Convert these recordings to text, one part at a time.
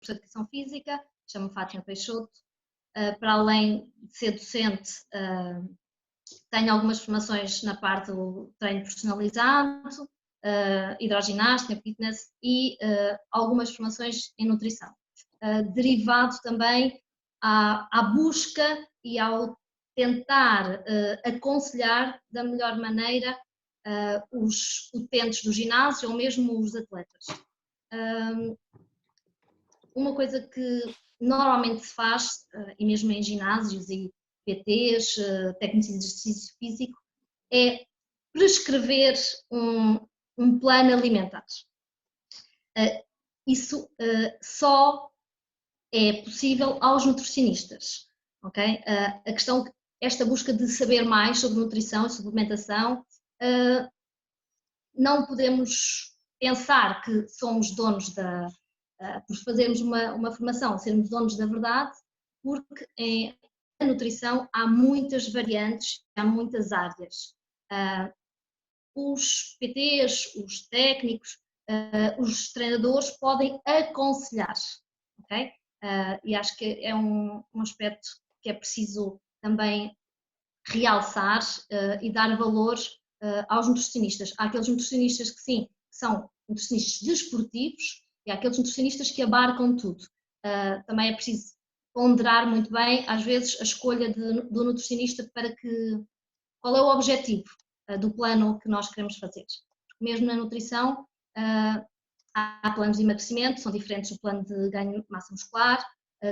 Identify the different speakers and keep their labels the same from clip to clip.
Speaker 1: de Educação Física, chamo-me Fátima Peixoto. Para além de ser docente, tenho algumas formações na parte do treino personalizado, hidroginástica, fitness e algumas formações em nutrição. Derivado também à busca e ao tentar aconselhar da melhor maneira os utentes do ginásio ou mesmo os atletas. Uma coisa que normalmente se faz, e mesmo em ginásios e PTs, técnicos de exercício físico, é prescrever um plano alimentar. Isso só é possível aos nutricionistas, ok? A questão, esta busca de saber mais sobre nutrição e suplementação, não podemos pensar que somos donos por fazermos uma formação, sermos donos da verdade, porque na nutrição há muitas variantes, há muitas áreas. Os PTs, os técnicos, os treinadores podem aconselhar, ok? E acho que é um aspecto que é preciso também realçar e dar valor aos nutricionistas. Há aqueles nutricionistas que sim, são nutricionistas desportivos e há aqueles nutricionistas que abarcam tudo. Também é preciso ponderar muito bem, às vezes, a escolha do nutricionista para qual é o objetivo do plano que nós queremos fazer. Porque mesmo na nutrição, há planos de emagrecimento, são diferentes do plano de ganho de massa muscular,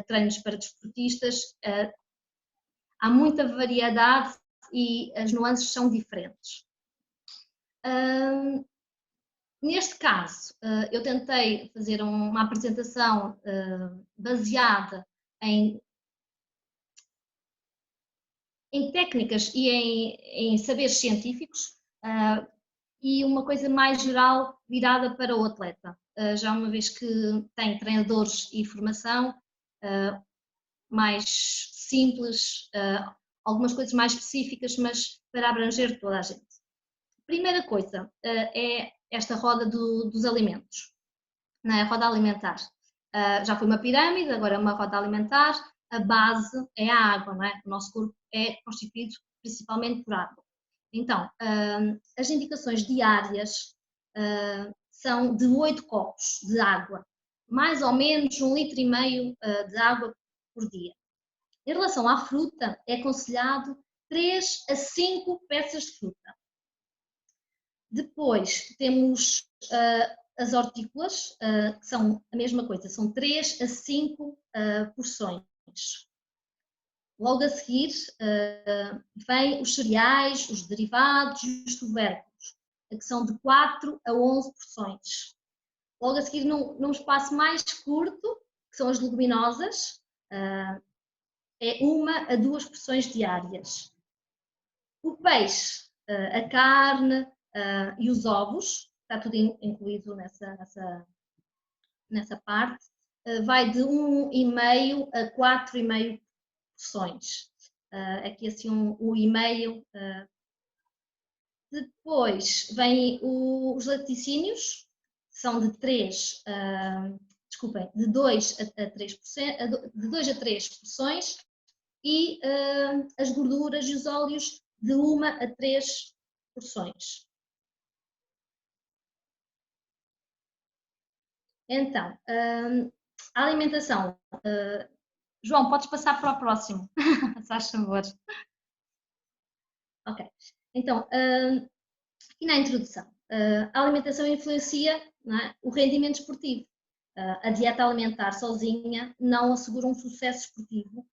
Speaker 1: treinos para desportistas, há muita variedade e as nuances são diferentes. Neste caso, eu tentei fazer uma apresentação baseada em técnicas e em saberes científicos e uma coisa mais geral virada para o atleta. Já uma vez que tem treinadores e formação mais simples, algumas coisas mais específicas, mas para abranger toda a gente. Primeira coisa é esta roda dos alimentos, não é? A roda alimentar. Já foi uma pirâmide, agora é uma roda alimentar. A base é a água, não é? O nosso corpo é constituído principalmente por água. Então, as indicações diárias são de 8 copos de água, mais ou menos 1,5 litro de água por dia. Em relação à fruta, é aconselhado 3 a 5 peças de fruta. Depois temos as hortícolas, que são a mesma coisa, são 3 a 5 porções. Logo a seguir vêm os cereais, os derivados e os tubérculos, que são de 4 a 11 porções. Logo a seguir, num espaço mais curto, que são as leguminosas, é 1 a 2 porções diárias. O peixe, a carne e os ovos, está tudo incluído nessa parte, vai de 1,5 a 4,5 porções. Aqui assim 1,5. Depois vêm os laticínios, são de 2 a 3%, de 2 a 3 porções, e as gorduras e os óleos de 1 a 3 porções. Então, a alimentação. João, podes passar para o próximo, se faz favor. Ok. Então, aqui na introdução, a alimentação influencia, não é, o rendimento esportivo. A dieta alimentar sozinha não assegura um sucesso esportivo,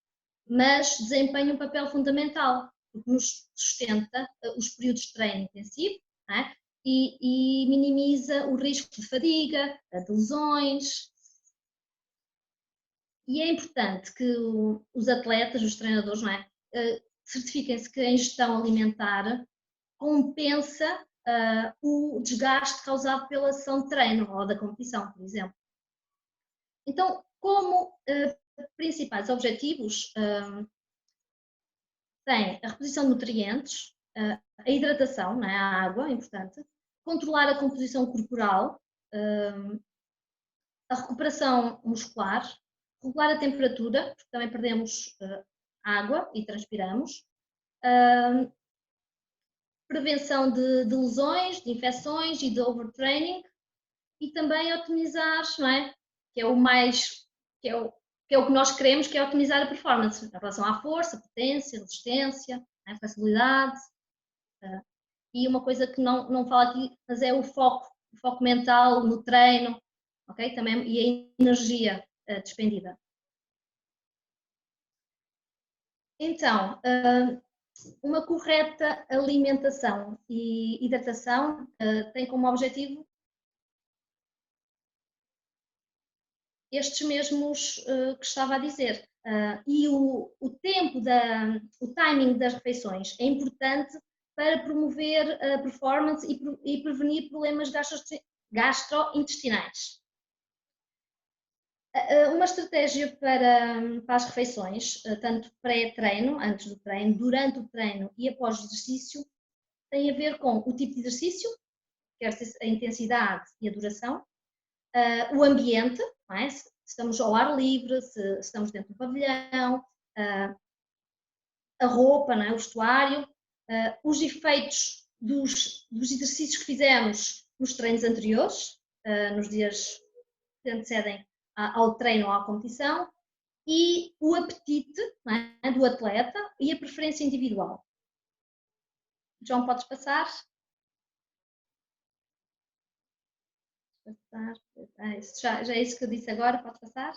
Speaker 1: mas desempenha um papel fundamental, porque nos sustenta os períodos de treino intensivo, não é? E minimiza o risco de fadiga, de lesões. E é importante que os atletas, os treinadores, não é, certifiquem-se que a ingestão alimentar compensa o desgaste causado pela sessão de treino ou da competição, por exemplo. Então, como principais objetivos, tem a reposição de nutrientes, a hidratação, não é? A água, é importante, controlar a composição corporal, a recuperação muscular, regular a temperatura, porque também perdemos água e transpiramos, prevenção de lesões, de infecções e de overtraining, e também otimizar, não é? Que é o mais, que é o que nós queremos, que é otimizar a performance, em relação à força, potência, resistência, né? Facilidade. E uma coisa que não falo aqui, mas é o foco mental no treino, ok? Também, e a energia despendida. Então, uma correta alimentação e hidratação tem como objetivo estes mesmos que estava a dizer. E o tempo, o timing das refeições é importante para promover a performance e prevenir problemas gastrointestinais. Uma estratégia para as refeições, tanto pré-treino, antes do treino, durante o treino e após o exercício, tem a ver com o tipo de exercício, quer ser a intensidade e a duração, o ambiente, não é? Se estamos ao ar livre, se estamos dentro do pavilhão, a roupa, não é? O vestuário, os efeitos dos exercícios que fizemos nos treinos anteriores, nos dias que antecedem ao treino ou à competição, e o apetite, não é? Do atleta e a preferência individual. João, podes passar? Já é isso que eu disse agora, pode passar?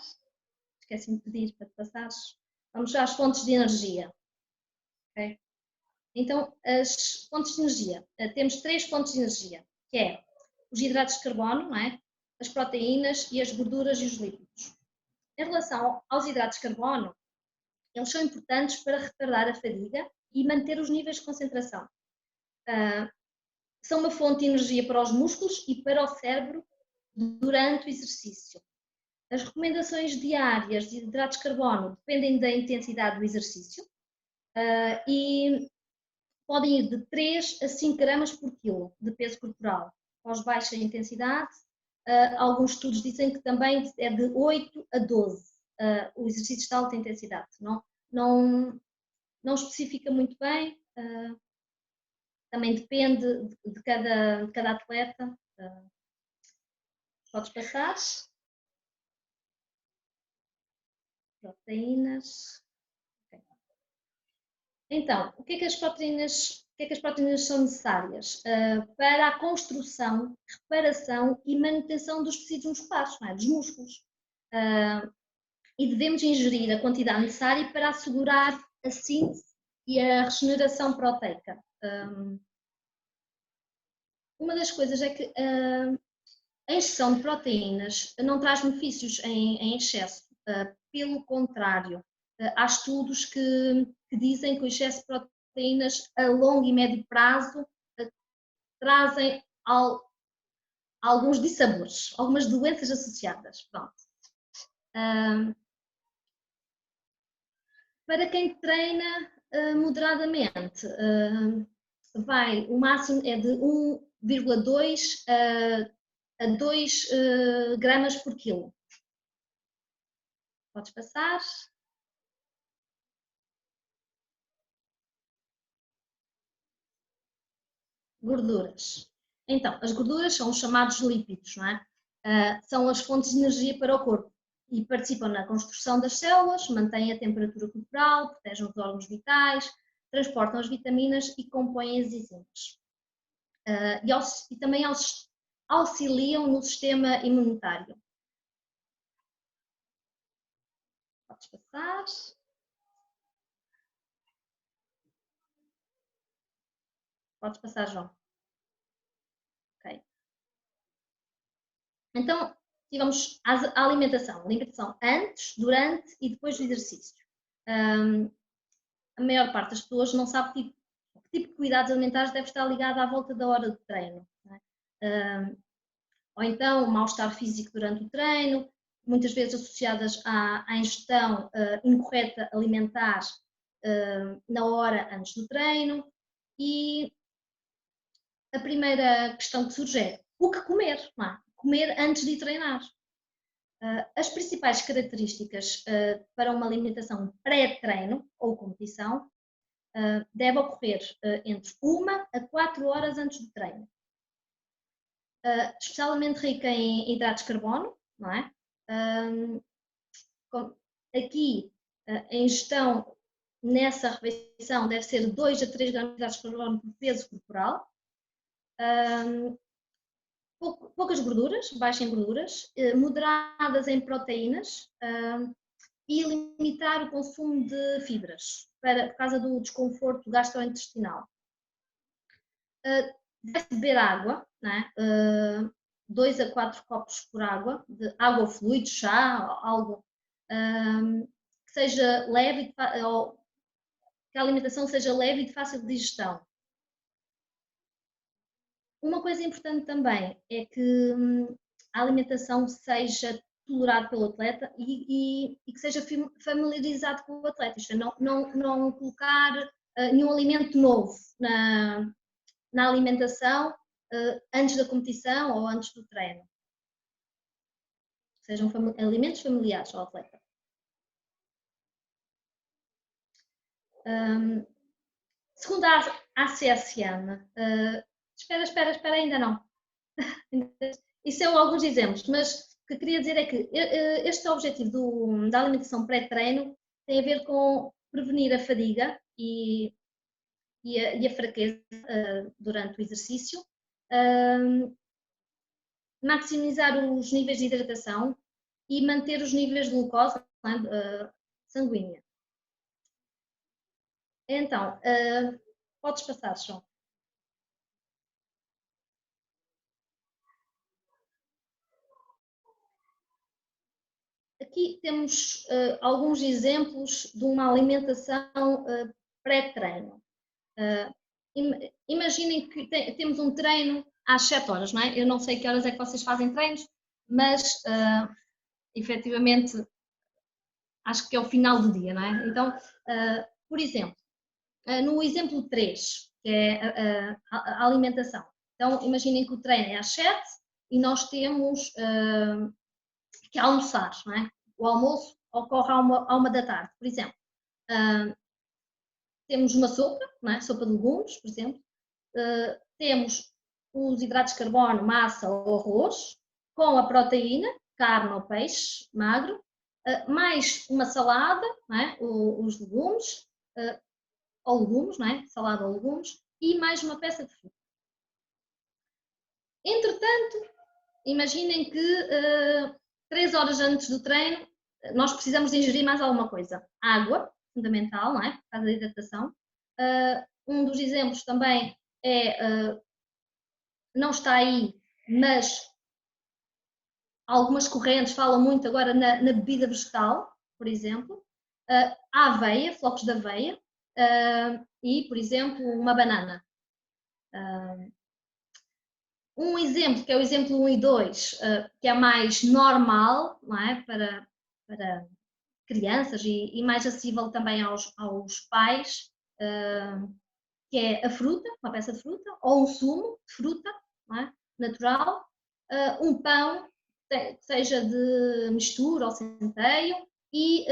Speaker 1: Esqueci-me de pedir para te passares. Vamos às fontes de energia. Okay? Então, as fontes de energia. Temos 3 fontes de energia, que é os hidratos de carbono, não é? As proteínas e as gorduras e os lípidos. Em relação aos hidratos de carbono, eles são importantes para retardar a fadiga e manter os níveis de concentração. São uma fonte de energia para os músculos e para o cérebro durante o exercício. As recomendações diárias de hidratos de carbono dependem da intensidade do exercício e podem ir de 3 a 5 gramas por quilo de peso corporal. Após baixa intensidade, alguns estudos dizem que também é de 8 a 12 o exercício de alta intensidade. Não especifica muito bem, também depende de cada atleta. Podes passar. Proteínas. Okay. Então, o que é que as proteínas são necessárias? Para a construção, reparação e manutenção dos tecidos musculares, não é? Dos músculos. E devemos ingerir a quantidade necessária para assegurar a síntese e a regeneração proteica. Uma das coisas é que a ingestão de proteínas não traz benefícios em excesso. Pelo contrário, há estudos que dizem que o excesso de proteínas a longo e médio prazo trazem alguns dissabores, algumas doenças associadas. Pronto. Para quem treina moderadamente, o máximo é de 1,2 a 2 gramas por quilo. Podes passar. Gorduras. Então, as gorduras são os chamados lípidos, não é? São as fontes de energia para o corpo e participam na construção das células, mantêm a temperatura corporal, protegem os órgãos vitais, transportam as vitaminas e compõem as enzimas. E também auxiliam no sistema imunitário. Podes passar. Podes passar, João. Ok. Então, vamos à alimentação. Alimentação antes, durante e depois do exercício. A maior parte das pessoas não sabe que tipo de cuidados alimentares deve estar ligado à volta da hora de treino. Ou então, o mal-estar físico durante o treino, muitas vezes associadas à ingestão incorreta alimentar na hora antes do treino. E a primeira questão que surge é o que comer? Não é? Comer antes de treinar. As principais características para uma alimentação pré-treino ou competição deve ocorrer entre 1 a 4 horas antes do treino. Especialmente rica em hidratos de carbono, não é? Aqui, a ingestão nessa refeição deve ser 2 a 3 gramas de hidratos de carbono por peso corporal. Poucas gorduras, baixa em gorduras, moderadas em proteínas e limitar o consumo de fibras por causa do desconforto gastrointestinal. Deve beber água, né? 2 a 4 copos por água, de água ou fluido, chá, algo que seja leve, ou que a alimentação seja leve e de fácil digestão. Uma coisa importante também é que a alimentação seja tolerada pelo atleta e que seja familiarizado com o atleta, isto é, não colocar nenhum alimento novo na alimentação antes da competição ou antes do treino. Sejam alimentos familiares ao atleta. Segundo a ACSM, espera, ainda não. Isso são alguns exemplos, mas o que eu queria dizer é que este objetivo da alimentação pré-treino tem a ver com prevenir a fadiga e a fraqueza durante o exercício, maximizar os níveis de hidratação e manter os níveis de glucose sanguínea. Então, podes passar, João. Aqui temos alguns exemplos de uma alimentação pré-treino. Imaginem que temos um treino às 7 horas, não é? Eu não sei que horas é que vocês fazem treinos, mas efetivamente acho que é o final do dia, não é? Então, por exemplo, no exemplo 3, que é a alimentação. Então, imaginem que o treino é às 7 e nós temos que almoçar, não é? O almoço ocorre à 1 da tarde, por exemplo. Temos uma sopa, não é? Sopa de legumes, por exemplo. Temos os hidratos de carbono, massa ou arroz, com a proteína, carne ou peixe magro, mais uma salada, não é? Os legumes, ou legumes, não é? Salada ou legumes, e mais uma peça de fruta. Entretanto, imaginem que 3 horas antes do treino nós precisamos de ingerir mais alguma coisa. Água, fundamental, não é? Por causa da hidratação. Um dos exemplos também é, não está aí, mas algumas correntes falam muito agora na bebida vegetal, por exemplo. A aveia, flocos de aveia, e, por exemplo, uma banana. Um exemplo, que é o exemplo 1 e 2, que é mais normal, não é? para crianças e mais acessível também aos pais, que é a fruta, uma peça de fruta, ou um sumo de fruta, não é? Natural, um pão, seja de mistura ou centeio, e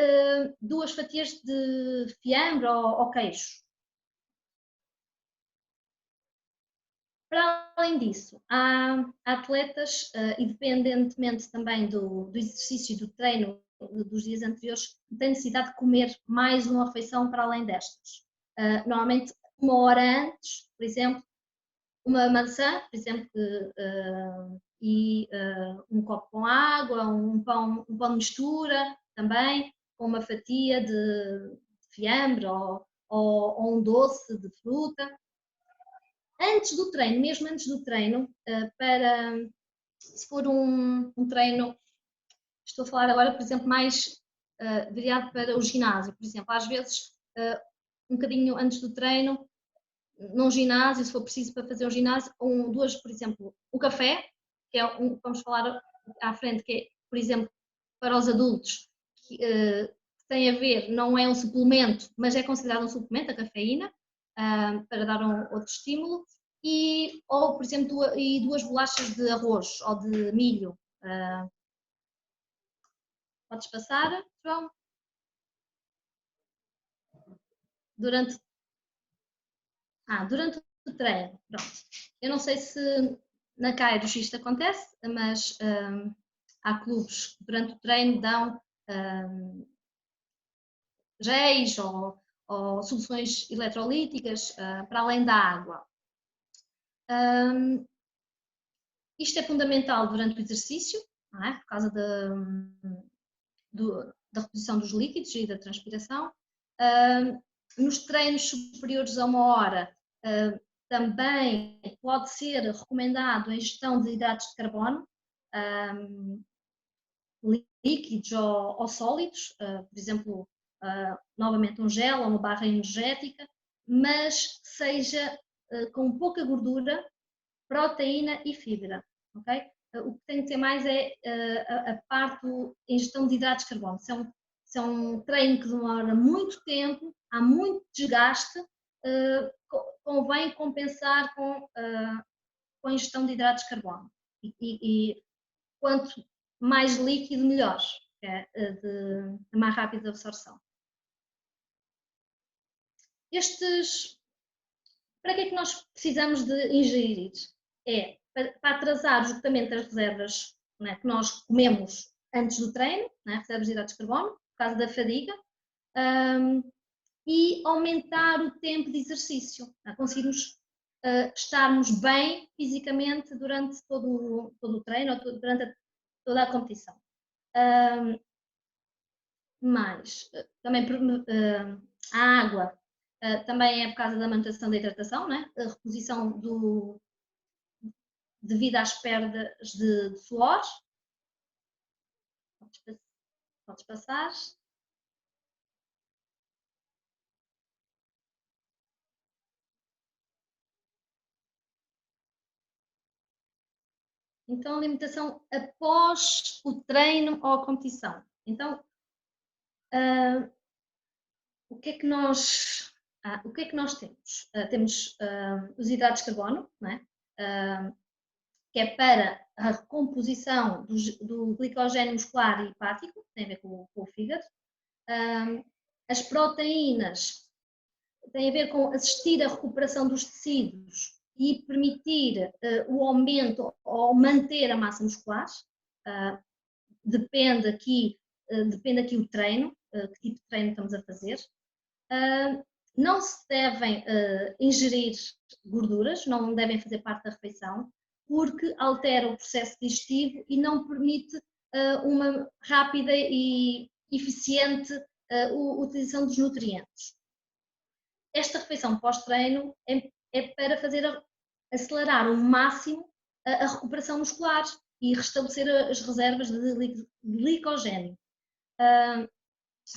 Speaker 1: 2 fatias de fiambre ou queijo. Para além disso, há atletas, independentemente também do exercício e do treino dos dias anteriores, que têm necessidade de comer mais uma refeição para além destas. Normalmente, 1 hora antes, por exemplo, uma maçã, por exemplo, e um copo com água, um pão de mistura também, com uma fatia de fiambre ou um doce de fruta. Antes do treino, mesmo antes do treino, se for um treino, estou a falar agora, por exemplo, mais virado para o ginásio, por exemplo, às vezes um bocadinho antes do treino, num ginásio, se for preciso para fazer um ginásio, por exemplo, o café, que é vamos falar à frente, que é, por exemplo, para os adultos, que tem a ver, não é um suplemento, mas é considerado um suplemento, a cafeína, para dar outro estímulo, ou, por exemplo, 2 bolachas de arroz ou de milho, Podes passar, João? Durante o treino, pronto. Eu não sei se na Kairos isto acontece, mas há clubes que durante o treino dão géis ou soluções eletrolíticas para além da água. Isto é fundamental durante o exercício, não é? Por causa da reposição dos líquidos e da transpiração. Nos treinos superiores a 1 hora, também pode ser recomendado a ingestão de hidratos de carbono, líquidos ou sólidos, por exemplo, novamente um gel ou uma barra energética, mas que seja com pouca gordura, proteína e fibra, ok? O que tem que ter mais é a parte da ingestão de hidratos de carbono. Se é um treino que demora muito tempo, há muito desgaste, convém compensar com a ingestão de hidratos de carbono. E quanto mais líquido, melhor, de mais rápida absorção. Para que é que nós precisamos de ingerir? É para atrasar o esgotamento das reservas, né, que nós comemos antes do treino, né, reservas de hidratos de carbono, por causa da fadiga, e aumentar o tempo de exercício, né, conseguirmos estarmos bem fisicamente durante todo o treino, ou durante toda a competição. Mais, também a água, também é por causa da manutenção da hidratação, né? A reposição devido às perdas de suor. Podes passar. Então, a alimentação após o treino ou a competição. Então, o que é que nós temos? Temos os hidratos de carbono, né? Que é para a recomposição do glicogênio muscular e hepático, tem a ver com o fígado. As proteínas têm a ver com assistir à recuperação dos tecidos e permitir o aumento ou manter a massa muscular. Depende aqui o treino, que tipo de treino estamos a fazer. Não se devem ingerir gorduras, não devem fazer parte da refeição, porque altera o processo digestivo e não permite uma rápida e eficiente utilização dos nutrientes. Esta refeição pós-treino é para acelerar ao máximo a recuperação muscular e restabelecer as reservas de glicogênio.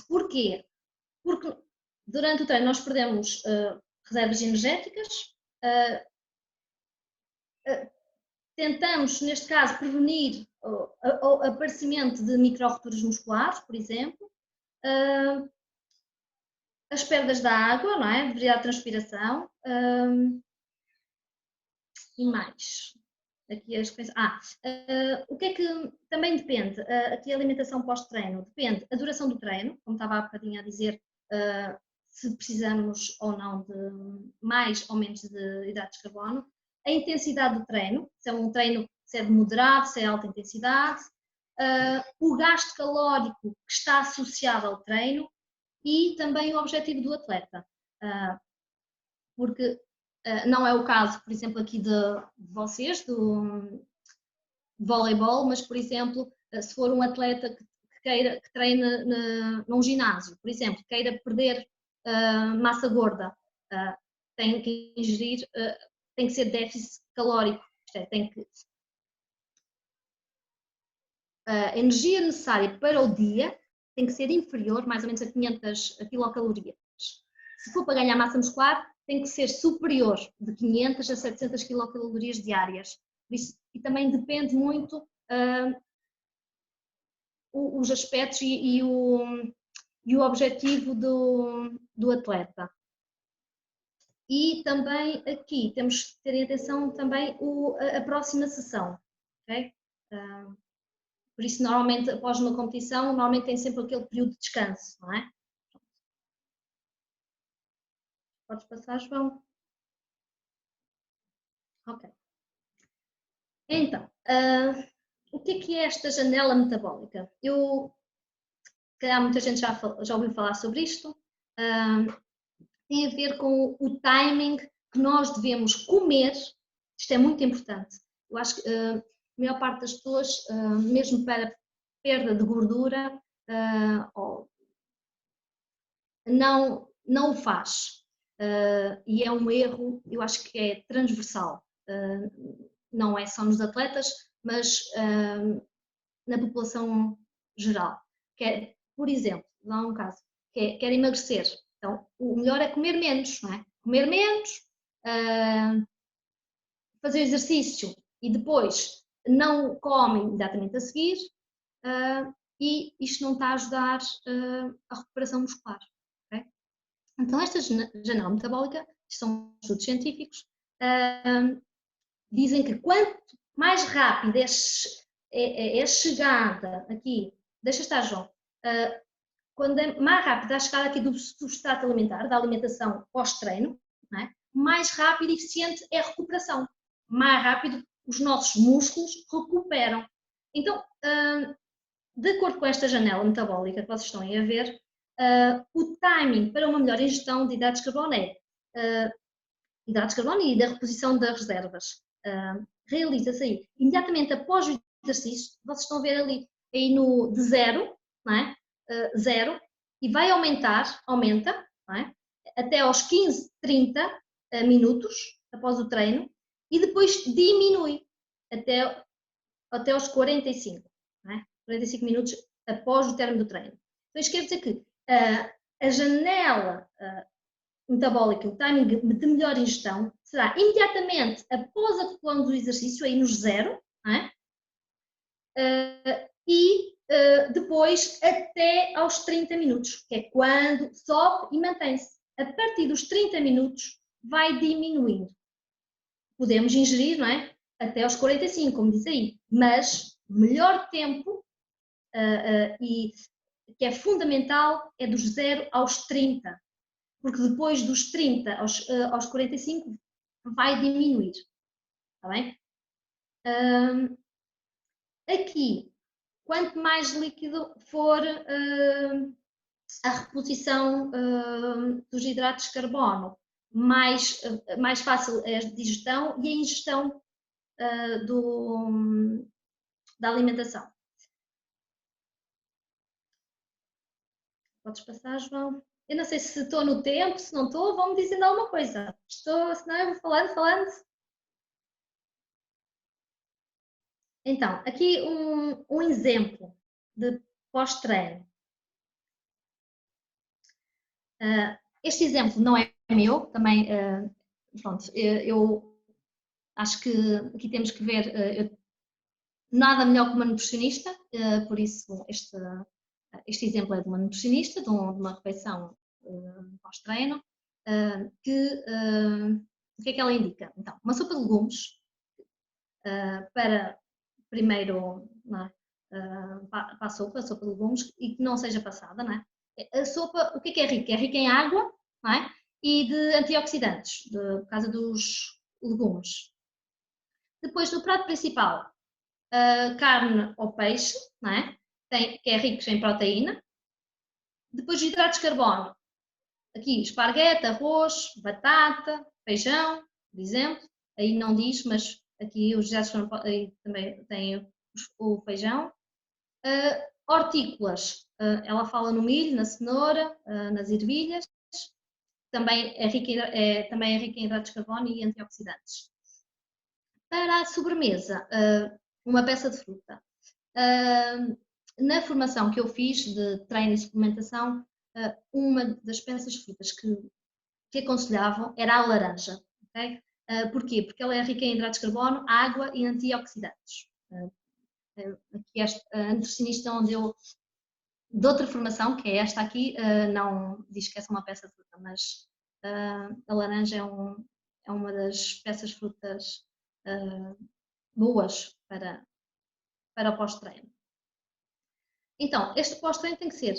Speaker 1: Porquê? Porque durante o treino nós perdemos reservas energéticas, tentamos, neste caso, prevenir o aparecimento de micro-rupturas musculares, por exemplo, as perdas da água, não é? Devido à transpiração, e mais. Aqui as coisas. O que é que também depende? Aqui a alimentação pós-treino depende da duração do treino, como estava há bocadinho a dizer, se precisamos ou não de mais ou menos de hidratos de carbono, a intensidade do treino, se é um treino se é de moderado, se é alta intensidade, o gasto calórico que está associado ao treino e também o objetivo do atleta. Porque não é o caso, por exemplo, aqui de vocês, do voleibol, mas, por exemplo, se for um atleta que treina num ginásio, por exemplo, queira perder massa gorda, tem que ingerir, tem que ser déficit calórico, a energia necessária para o dia tem que ser inferior, mais ou menos, a 500 quilocalorias. Se for para ganhar massa muscular, tem que ser superior de 500 a 700 quilocalorias diárias. E também depende muito os aspectos e o objetivo do atleta. E também aqui temos que ter em atenção também a próxima sessão. Okay? Por isso, normalmente, após uma competição, normalmente tem sempre aquele período de descanso, não é? Podes passar, João? Ok. Então, o que é esta janela metabólica? Se calhar muita gente já ouviu falar sobre isto. Tem a ver com o timing que nós devemos comer. Isto é muito importante. Eu acho que a maior parte das pessoas, mesmo para perda de gordura, não o faz. E é um erro, eu acho que é transversal. Não é só nos atletas, mas na população geral. Por exemplo, dá um caso, quer emagrecer. Então, o melhor é comer menos, não é? Comer menos, fazer exercício e depois não come imediatamente a seguir, e isto não está a ajudar a recuperação muscular. Okay? Então, esta janela metabólica, são estudos científicos, dizem que quanto mais rápido é a chegada aqui, deixa estar, João, quando é mais rápido a chegada aqui do substrato alimentar, da alimentação pós-treino, é? Mais rápido e eficiente é a recuperação. Mais rápido os nossos músculos recuperam. Então, de acordo com esta janela metabólica que vocês estão aí a ver, o timing para uma melhor ingestão de hidratos de carbono é hidratos de carbono e da reposição das reservas. Realiza-se aí imediatamente após o exercício. Vocês estão a ver ali aí no de zero, não é? Zero, e vai aumenta, não é? Até aos 15, 30 minutos após o treino, e depois diminui até aos 45, não é? 45 minutos após o término do treino. Então isto quer dizer que a janela metabólica, o timing de melhor ingestão, será imediatamente após a conclusão do exercício, aí nos zero, não é? E depois até aos 30 minutos, que é quando sobe e mantém-se. A partir dos 30 minutos vai diminuindo. Podemos ingerir, não é? Até aos 45, como diz aí, mas o melhor tempo e que é fundamental é dos 0 aos 30, porque depois dos 30 aos 45 vai diminuir, está bem? Aqui, quanto mais líquido for a reposição dos hidratos de carbono, mais fácil é a digestão e a ingestão da alimentação. Podes passar, João? Eu não sei se estou no tempo, se não estou, vão-me dizendo alguma coisa. Senão eu vou falando. Então, aqui um exemplo de pós-treino. Este exemplo não é meu, também, pronto, eu acho que aqui temos que ver, nada melhor que uma nutricionista, por isso este exemplo é de uma nutricionista, de uma refeição pós-treino, o que é que ela indica? Então, uma sopa de legumes, para primeiro, para a sopa de legumes, e que não seja passada, não é? A sopa, o que é rica? É rica em água, não é? E de antioxidantes, por causa dos legumes. Depois, no prato principal, carne ou peixe, não é? Que é rico em proteína. Depois, hidratos de carbono. Aqui, esparguete, arroz, batata, feijão, por exemplo. Aí não diz, mas aqui os hidratos de carbono também têm o feijão. Hortícolas, ela fala no milho, na cenoura, nas ervilhas. Também é rica em hidratos de carbono e antioxidantes. Para a sobremesa, uma peça de fruta. Na formação que eu fiz de treino e suplementação, uma das peças de frutas que aconselhavam era a laranja. Okay? Porquê? Porque ela é rica em hidratos de carbono, água e antioxidantes. Aqui a nutricionista onde eu, de outra formação, que é esta aqui, não diz que essa é uma peça de fruta, mas a laranja é uma das peças de frutas boas para o pós-treino. Então, este pós-treino tem que ser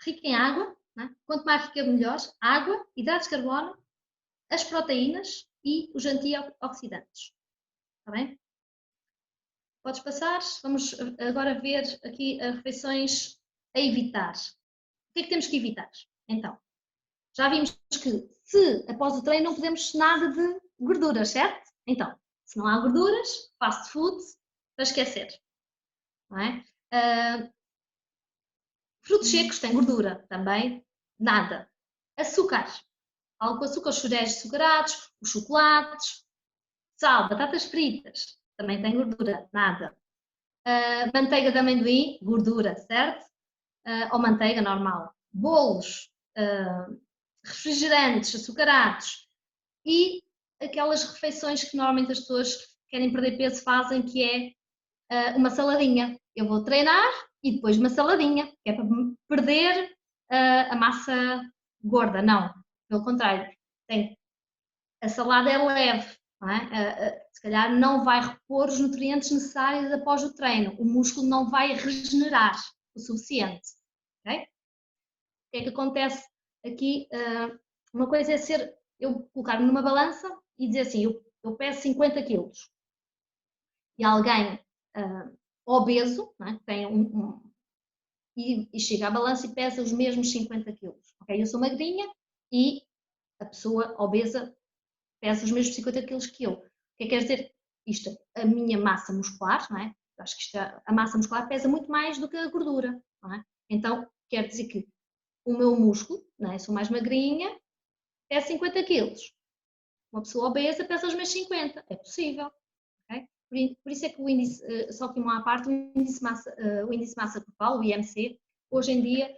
Speaker 1: rico em água, né? Quanto mais rico melhor, água, hidratos de carbono, as proteínas e os antioxidantes. Está bem? Podes passar, vamos agora ver aqui as refeições a evitar. O que é que temos que evitar? Então, já vimos que se após o treino não podemos nada de gorduras, certo? Então, se não há gorduras, fast food, para esquecer. Não é? Frutos secos têm gordura, também nada. Açúcar, algo com açúcar, os cereais açucarados, os chocolates, sal, batatas fritas, também tem gordura, nada. Manteiga de amendoim, gordura, certo? Ou manteiga normal. Bolos, refrigerantes, açucarados e aquelas refeições que normalmente as pessoas que querem perder peso fazem, que é uma saladinha. Eu vou treinar e depois uma saladinha, que é para perder a massa gorda. Não, pelo contrário, a salada é leve, não é? Se calhar não vai repor os nutrientes necessários após o treino, o músculo não vai regenerar o suficiente. Okay? O que é que acontece aqui? Uma coisa é eu colocar-me numa balança e dizer assim, eu peso 50 quilos. E alguém obeso, não é? Tem e chega à balança e pesa os mesmos 50 quilos. Okay? Eu sou magrinha e a pessoa obesa pesa os mesmos 50 quilos que eu. O que é que quer dizer isto? A minha massa muscular, não é? Eu acho que a massa muscular pesa muito mais do que a gordura, não é? Então, quer dizer que o meu músculo, não é? Sou mais magrinha, pesa 50 quilos. Uma pessoa obesa pesa os mesmos 50. É possível. Okay? Por isso é que o índice, só que uma à parte, o índice de massa corporal, o IMC, hoje em dia,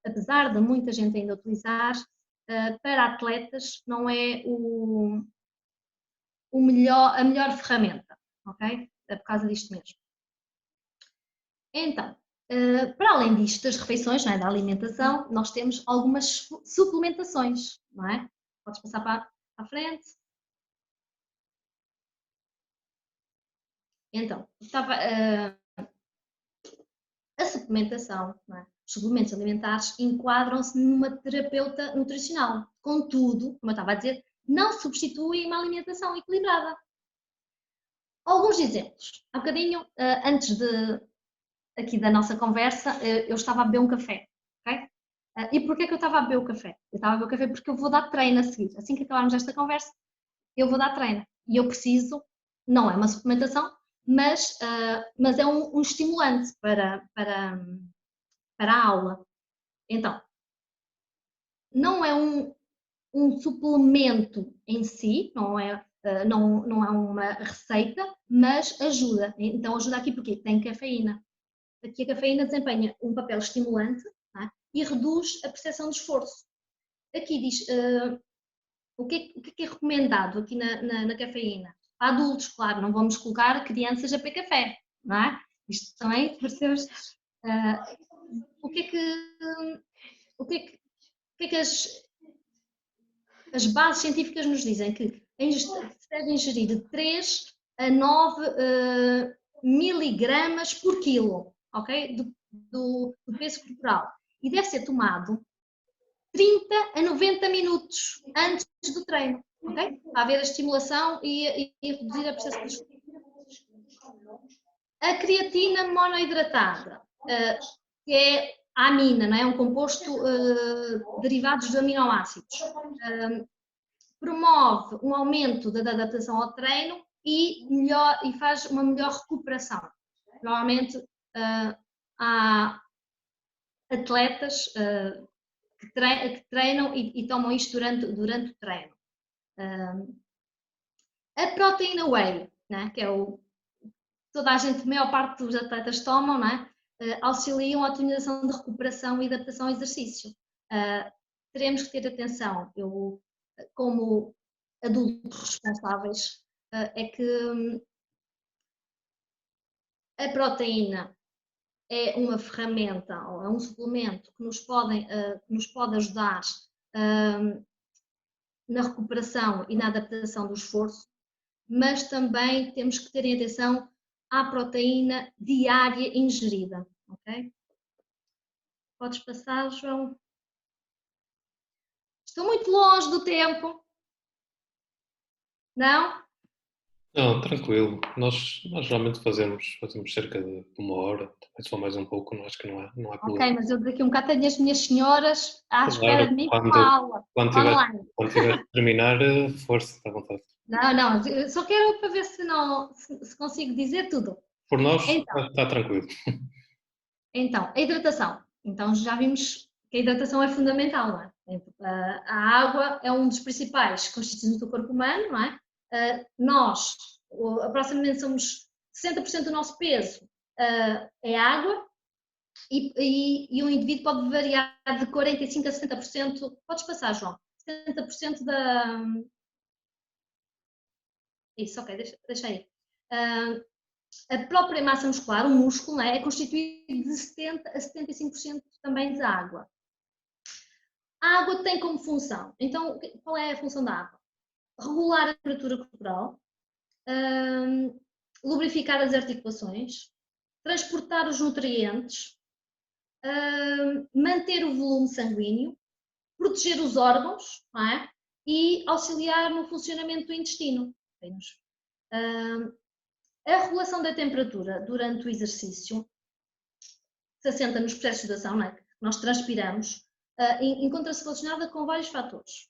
Speaker 1: apesar de muita gente ainda utilizar, para atletas não é a melhor ferramenta, ok? É por causa disto mesmo. Então, para além disto, das refeições, não é, da alimentação, nós temos algumas suplementações, não é? Podes passar para a frente. Então, a suplementação, é? Os suplementos alimentares enquadram-se numa terapeuta nutricional. Contudo, como eu estava a dizer, não substitui uma alimentação equilibrada. Alguns exemplos. Há bocadinho, antes aqui da nossa conversa, eu estava a beber um café. Okay? E porquê que eu estava a beber o café? Eu estava a beber o café porque eu vou dar treino a seguir. Assim que acabarmos esta conversa, eu vou dar treino. E eu preciso, não é uma suplementação, mas é um estimulante para a aula. Então, não é um suplemento em si, não é uma receita, mas ajuda. Então ajuda aqui porque tem cafeína. Aqui a cafeína desempenha um papel estimulante, é? E reduz a percepção de esforço. Aqui diz o que é recomendado aqui na cafeína. Para adultos, claro, não vamos colocar crianças a beber café, não é? Isto também, percebes? O que é que as bases científicas nos dizem? Que se deve ingerir de 3 a 9 miligramas por quilo, ok? Do peso corporal. E deve ser tomado 30 a 90 minutos antes do treino, ok? Para haver a estimulação e reduzir a percepção de esforço. A creatina monoidratada, que é a amina, não é? Um composto derivados de aminoácidos. Promove um aumento da adaptação ao treino e faz uma melhor recuperação. Normalmente há atletas que treinam e tomam isto durante o treino. A proteína whey, né, que é toda a gente, a maior parte dos atletas tomam, né, auxiliam a otimização de recuperação e adaptação ao exercício. Teremos que ter atenção, como adultos responsáveis, é que a proteína é uma ferramenta ou é um suplemento que nos pode ajudar na recuperação e na adaptação do esforço, mas também temos que ter atenção à proteína diária ingerida, ok? Podes passar, João. Estou muito longe do tempo. Não?
Speaker 2: Não, tranquilo. Nós geralmente fazemos cerca de 1 hora, talvez só mais um pouco, não acho que não há
Speaker 1: Ok,
Speaker 2: problema.
Speaker 1: mas eu daqui a um bocado tenho as minhas senhoras à espera
Speaker 2: Claro,
Speaker 1: de mim com a
Speaker 2: quando,
Speaker 1: aula
Speaker 2: quando tiver,
Speaker 1: online.
Speaker 2: quando tiver de terminar, força, está à vontade.
Speaker 1: Não, não, eu só quero para ver se, não, se consigo dizer tudo.
Speaker 2: Por nós,
Speaker 1: Então,
Speaker 2: está tranquilo.
Speaker 1: a hidratação. Então, já vimos que a hidratação é fundamental, não é? A água é um dos principais constituintes do corpo humano, não é? Nós, aproximadamente somos 60% do nosso peso é água e um indivíduo pode variar de 45% a 70%, podes passar, João, 70% da... Isso, ok, deixa aí. A própria massa muscular, o músculo, é constituído de 70% a 75% também de água. A água tem como função, então, qual é a função da água? Regular a temperatura corporal, lubrificar as articulações, transportar os nutrientes, manter o volume sanguíneo, proteger os órgãos, não é? E auxiliar no funcionamento do intestino. A regulação da temperatura durante o exercício se assenta nos processos de sudação, não é? Nós transpiramos, encontra-se relacionada com vários fatores.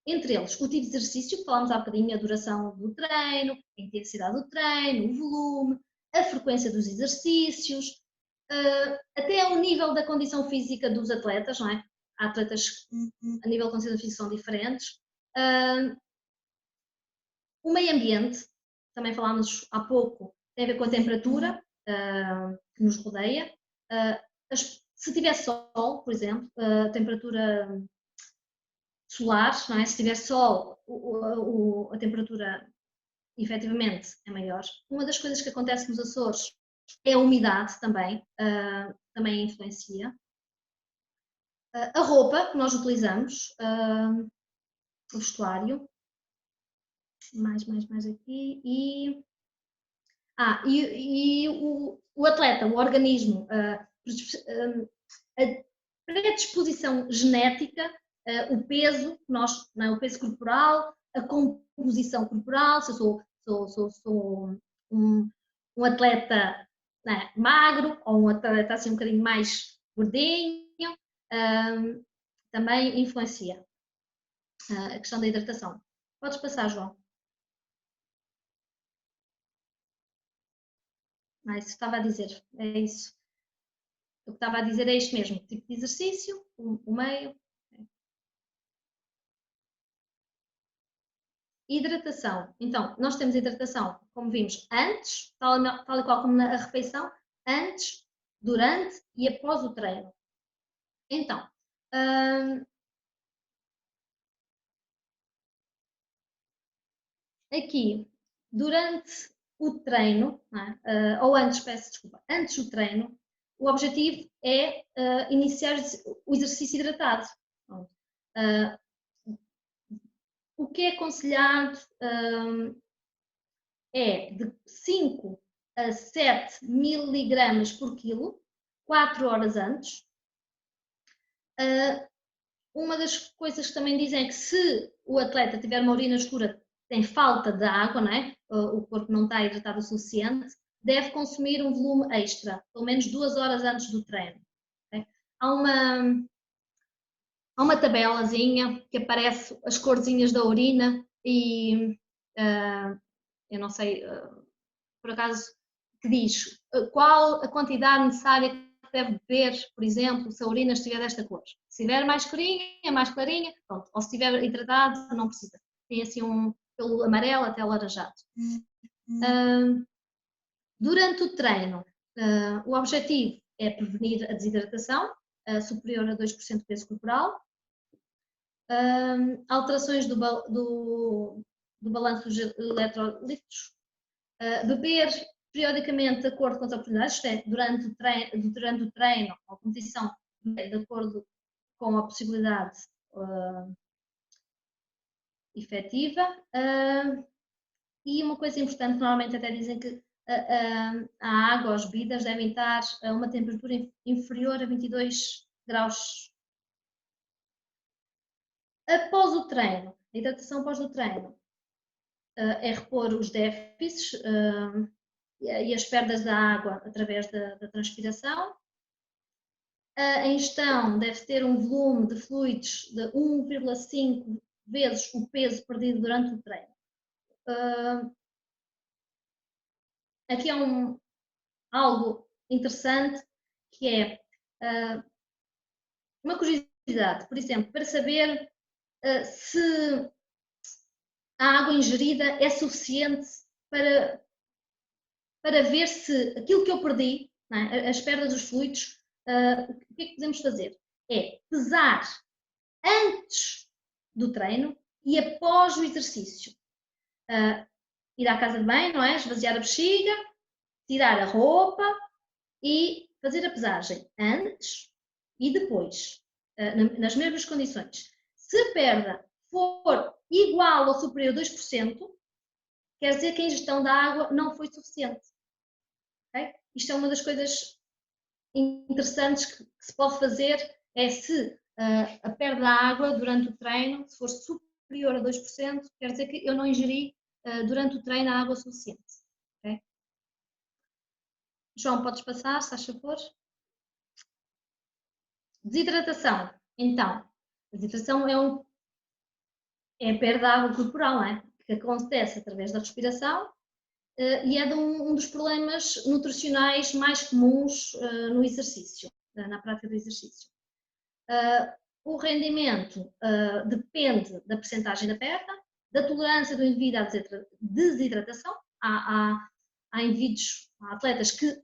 Speaker 1: Entre eles, o tipo de exercício, que falámos há bocadinho, a duração do treino, a intensidade do treino, o volume, a frequência dos exercícios, até o nível da condição física dos atletas, não é? Há atletas que, a nível de condição física, são diferentes. O meio ambiente, também falámos há pouco, tem a ver com a temperatura que nos rodeia. Se tiver sol, por exemplo, a temperatura solar, não é? Se tiver sol, a temperatura efetivamente é maior. Uma das coisas que acontece nos Açores é a umidade também, também influencia. A roupa que nós utilizamos, o vestuário, mais aqui, e o atleta, o organismo, a predisposição genética, o peso, não é? O peso corporal, a composição corporal, se eu sou um atleta, é? Magro ou um atleta assim um bocadinho mais gordinho, também influencia a questão da hidratação. Podes passar, João. Isso estava a dizer, é isso. O que estava a dizer é isto mesmo, tipo de exercício, o meio. Hidratação. Então, nós temos hidratação, como vimos, antes, tal e qual como na refeição, antes, durante e após o treino. Então, aqui, durante o treino, ou antes, peço desculpa, antes do treino, o objetivo é iniciar o exercício hidratado. O que é aconselhado é de 5 a 7 miligramas por quilo, 4 horas antes. Uma das coisas que também dizem é que se o atleta tiver uma urina escura, tem falta de água, não é? O corpo não está hidratado o suficiente, deve consumir um volume extra, pelo menos 2 horas antes do treino. Okay? Há uma tabelazinha que aparece as corzinhas da urina e eu não sei, por acaso, que diz qual a quantidade necessária que deve beber, por exemplo, se a urina estiver desta cor. Se estiver mais escurinha, mais clarinha, pronto. Ou se estiver hidratado, não precisa. Tem assim pelo amarelo até alaranjado. Durante o treino, o objetivo é prevenir a desidratação superior a 2% do peso corporal, alterações do balanço dos eletrolitos, beber periodicamente de acordo com as oportunidades, isto é, durante o treino ou competição, de acordo com a possibilidade efetiva. E uma coisa importante, normalmente até dizem que a água, as bebidas devem estar a uma temperatura inferior a 22 graus. Após o treino, a hidratação após o treino é repor os déficits e as perdas da água através da transpiração. A ingestão deve ter um volume de fluidos de 1,5 vezes o peso perdido durante o treino. Aqui é algo interessante que é uma curiosidade, por exemplo, para saber se a água ingerida é suficiente para ver se aquilo que eu perdi, as perdas dos fluidos, o que é que podemos fazer? É pesar antes do treino e após o exercício. Ir à casa de banho, não é? Esvaziar a bexiga, tirar a roupa e fazer a pesagem antes e depois, nas mesmas condições. Se a perda for igual ou superior a 2%, quer dizer que a ingestão da água não foi suficiente. Okay? Isto é uma das coisas interessantes que se pode fazer, é se a perda da água durante o treino, se for superior a 2%, quer dizer que eu não ingeri durante o treino a água suficiente. Okay? João, podes passar, se faz favor? Desidratação. Então, a desidratação é a perda de água corporal, não é? Que acontece através da respiração e é um dos problemas nutricionais mais comuns no exercício, na prática do exercício. O rendimento depende da percentagem da perda, da tolerância do indivíduo à desidratação. Há indivíduos, há atletas que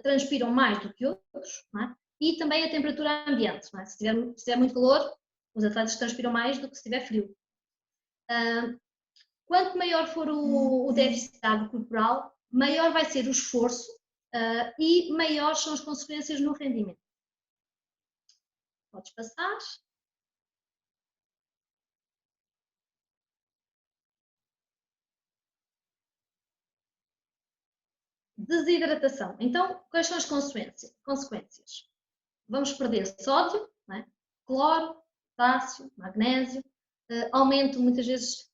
Speaker 1: transpiram mais do que outros, não é? E também a temperatura ambiente. Não é? Se tiver muito calor, os atletas transpiram mais do que se tiver frio. Quanto maior for o déficit de água corporal, maior vai ser o esforço e maiores são as consequências no rendimento. Podes passar. Desidratação. Então, quais são as consequências? Vamos perder sódio, não é? Cloro, potássio, magnésio, aumento muitas vezes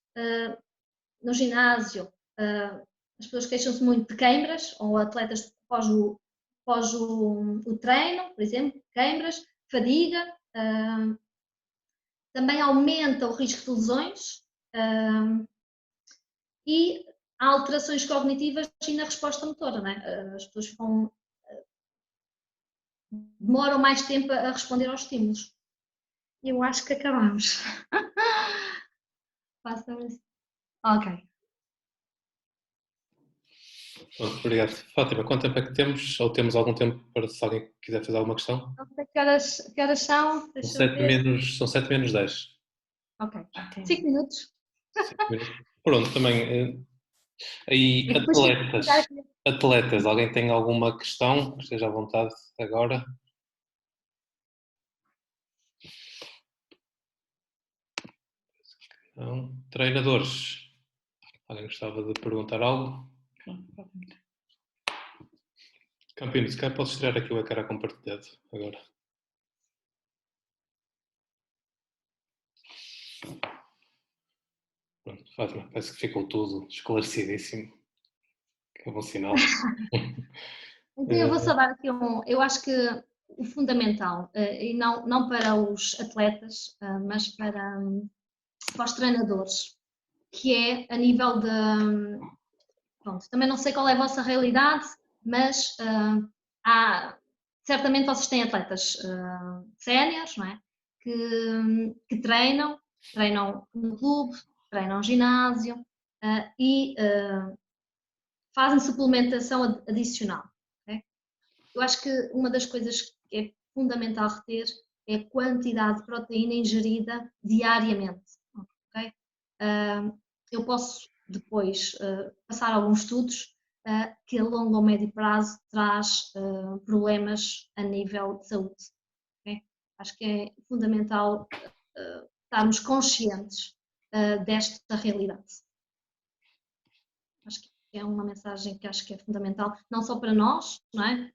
Speaker 1: no ginásio, as pessoas queixam-se muito de queimbras, ou atletas após o treino, por exemplo, queimbras, fadiga, também aumenta o risco de lesões e há alterações cognitivas e na resposta motora, não é? As pessoas demoram mais tempo a responder aos estímulos. Eu acho que acabamos. Passa-me. Ok.
Speaker 2: Obrigado. Fátima, quanto tempo é que temos? Ou temos algum tempo para se alguém quiser fazer alguma questão?
Speaker 1: Não sei que horas são.
Speaker 2: São 7 menos 10.
Speaker 1: Ok. 5 minutos.
Speaker 2: 5 minutos. Pronto, também. Aí,
Speaker 1: Depois
Speaker 2: atletas, alguém tem alguma questão? Esteja à vontade agora. Não. Treinadores. Alguém gostava de perguntar algo? Campino, se calhar podes tirar aqui o ecrã compartilhado agora. Pronto, Fátima, parece que ficou tudo esclarecidíssimo. Que é um bom sinal.
Speaker 1: Então eu vou só dar aqui eu acho que o fundamental, e não para os atletas, mas para os treinadores, que é a nível de, pronto, também não sei qual é a vossa realidade, mas certamente vocês têm atletas séniores, não é? Que treinam no clube, treinam no ginásio e fazem suplementação adicional. Okay? Eu acho que uma das coisas que é fundamental reter é a quantidade de proteína ingerida diariamente. Okay? Eu posso depois passar alguns estudos que a longo ou médio prazo traz problemas a nível de saúde. Okay? Acho que é fundamental estarmos conscientes desta realidade. Acho que é uma mensagem que acho que é fundamental, não só para nós, não é?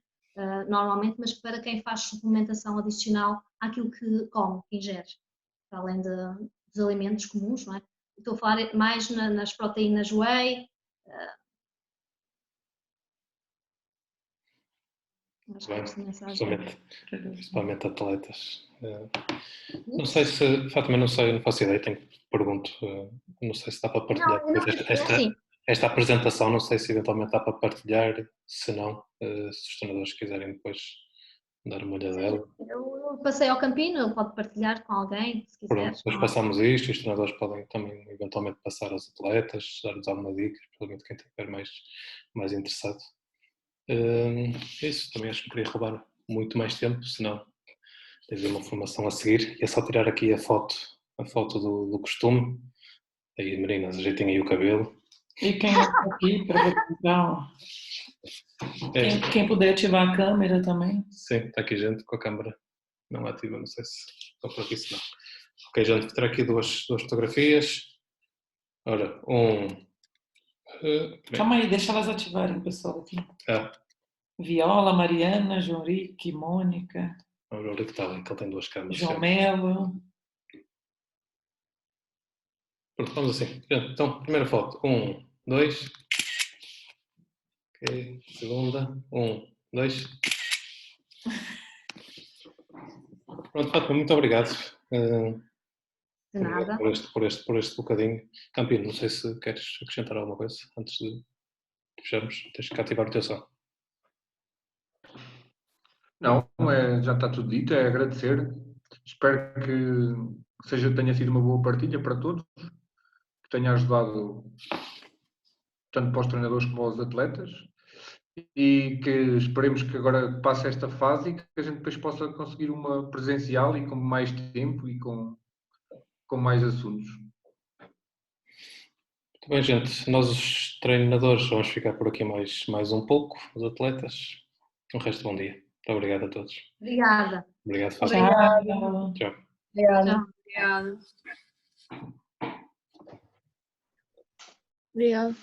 Speaker 1: normalmente, mas para quem faz suplementação adicional àquilo que come, que ingere, para além dos alimentos comuns, não é? Estou a falar mais nas proteínas whey. Acho que é esta mensagem.
Speaker 2: Principalmente atletas. Não sei se, também não sei, não faço ideia, pergunto, não sei se dá para partilhar esta apresentação, não sei se eventualmente dá para partilhar, se não, se os treinadores quiserem depois dar uma olhadela.
Speaker 1: Eu passei ao Campino, pode partilhar com alguém, se quiser.
Speaker 2: Pronto, depois passamos isto, os treinadores podem também eventualmente passar aos atletas, dar-lhes alguma dica, provavelmente quem estiver mais interessado. Isso, também acho que não queria roubar muito mais tempo, senão tens uma formação a seguir. E é só tirar aqui a foto do costume. Aí, meninas, ajeitem aí o cabelo.
Speaker 3: E quem está aqui para então, quem puder ativar a câmera também.
Speaker 2: Sim, está aqui gente com a câmera não ativa, não sei se estou por aqui, se não. Ok, gente, vou ter aqui duas fotografias. Ora,
Speaker 3: Calma aí, deixa elas ativarem, pessoal, aqui. Viola, Mariana, João Rique, Mônica.
Speaker 2: O João Rique está ali, que ele tem duas câmeras.
Speaker 3: João Melo.
Speaker 2: Pronto, vamos assim. Então, primeira foto. 1, 2. Ok, segunda. 1, 2. Pronto, Fátima, muito obrigado.
Speaker 1: De nada.
Speaker 2: Por este bocadinho. Campino, não sei se queres acrescentar alguma coisa antes de fecharmos. Tens que ativar o teu som.
Speaker 4: Não, já está tudo dito, é agradecer. Espero que tenha sido uma boa partilha para todos, que tenha ajudado tanto para os treinadores como aos atletas e que esperemos que agora passe esta fase e que a gente depois possa conseguir uma presencial e com mais tempo e com mais assuntos.
Speaker 2: Muito bem, gente. Nós, os treinadores, vamos ficar por aqui mais um pouco, os atletas. Um resto de bom dia. Muito obrigado a todos.
Speaker 1: Obrigada.
Speaker 2: Obrigado, Fátima.
Speaker 3: Tchau.
Speaker 2: Tchau.
Speaker 5: Obrigada. Obrigada.